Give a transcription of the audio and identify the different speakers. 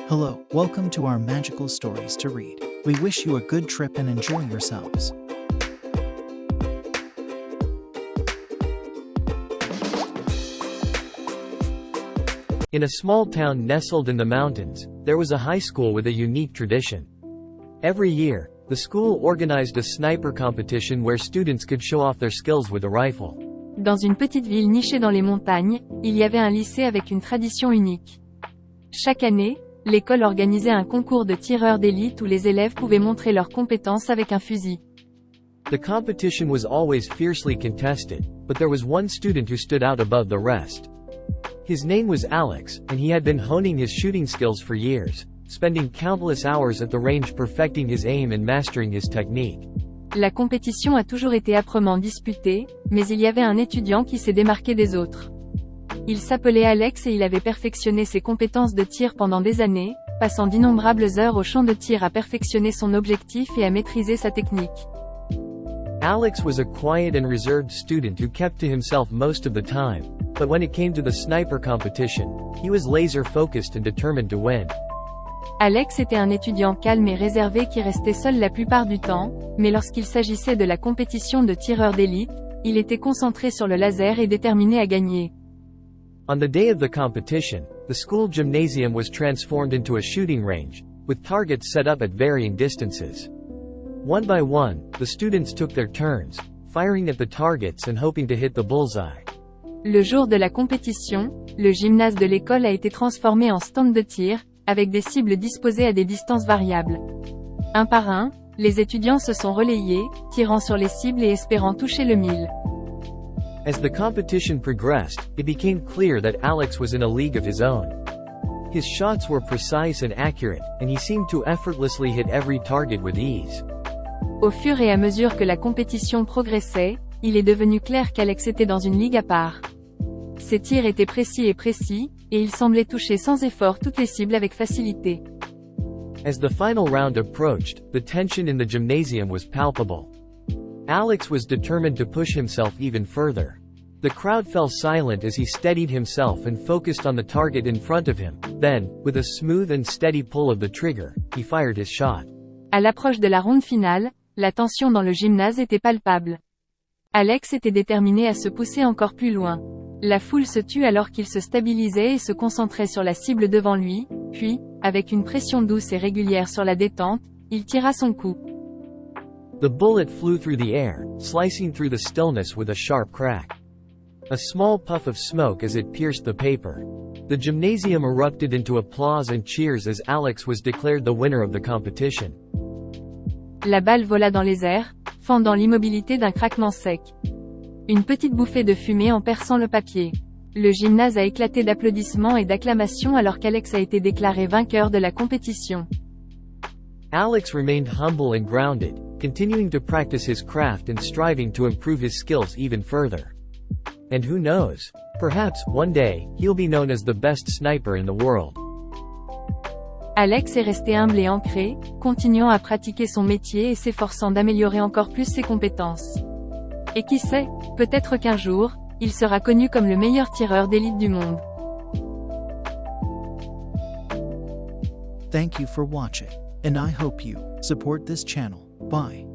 Speaker 1: Hello, welcome to our magical stories to read. We wish you a good trip and enjoy yourselves.
Speaker 2: In a small town nestled in the mountains, there was a high school with a unique tradition. Every year, the school organized a sniper competition where students could show off their skills with a rifle.
Speaker 3: Dans une petite ville nichée dans les montagnes, il y avait un lycée avec une tradition unique. Chaque année, l'école organisait un concours de tireurs d'élite où les élèves pouvaient montrer leurs compétences avec un fusil.
Speaker 2: The competition was always fiercely contested, but there was one student who stood out above the rest. His name was Alex, and he had been honing his shooting skills for years, spending countless hours at the range perfecting his aim and mastering his technique.
Speaker 3: La compétition a toujours été âprement disputée, mais il y avait un étudiant qui s'est démarqué des autres. Il s'appelait Alex et il avait perfectionné ses compétences de tir pendant des années, passant d'innombrables heures au champ de tir à perfectionner son objectif et à maîtriser sa technique.
Speaker 2: Alex was a quiet and reserved student who kept to himself most of the time, but when it came to the sniper competition, he was laser-focused and determined to win.
Speaker 3: Alex était un étudiant calme et réservé qui restait seul la plupart du temps, mais lorsqu'il s'agissait de la compétition de tireurs d'élite, il était concentré sur le laser et déterminé à gagner.
Speaker 2: On the day of the competition, the school gymnasium was transformed into a shooting range, with targets set up at varying distances. One by one, the students took their turns, firing at the targets and hoping to hit the bullseye.
Speaker 3: Le jour de la compétition, le gymnase de l'école a été transformé en stand de tir, avec des cibles disposées à des distances variables. Un par un, les étudiants se sont relayés, tirant sur les cibles et espérant toucher le mille.
Speaker 2: As the competition progressed, it became clear that Alex was in a league of his own. His shots were precise and accurate, and he seemed to effortlessly hit every target with ease.
Speaker 3: Au fur et à mesure que la compétition progressait, il est devenu clair qu'Alex était dans une ligue à part. Ses tirs étaient précis, et il semblait toucher sans effort toutes les cibles avec facilité.
Speaker 2: As the final round approached, the tension in the gymnasium was palpable. Alex was determined to push himself even further. The crowd fell silent as he steadied himself and focused on the target in front of him. Then, with a smooth and steady pull of the trigger, he fired his shot.
Speaker 3: À l'approche de la ronde finale, la tension dans le gymnase était palpable. Alex était déterminé à se pousser encore plus loin. La foule se tut alors qu'il se stabilisait et se concentrait sur la cible devant lui, puis, avec une pression douce et régulière sur la détente, il tira son coup.
Speaker 2: The bullet flew through the air, slicing through the stillness with a sharp crack. A small puff of smoke as it pierced the paper. The gymnasium erupted into applause and cheers as Alex was declared the winner of the competition.
Speaker 3: La balle vola dans les airs, fendant l'immobilité d'un craquement sec. Une petite bouffée de fumée en perçant le papier. Le gymnase a éclaté d'applaudissements et d'acclamations alors qu'Alex a été déclaré vainqueur de la compétition.
Speaker 2: Alex remained humble and grounded, continuing to practice his craft and striving to improve his skills even further. And who knows? Perhaps, one day, he'll be known as the best sniper in the world.
Speaker 3: Alex est resté humble et ancré, continuant à pratiquer son métier et s'efforçant d'améliorer encore plus ses compétences. Et qui sait, peut-être qu'un jour, il sera connu comme le meilleur tireur d'élite du monde.
Speaker 1: Thank you for watching, and I hope you support this channel. Bye.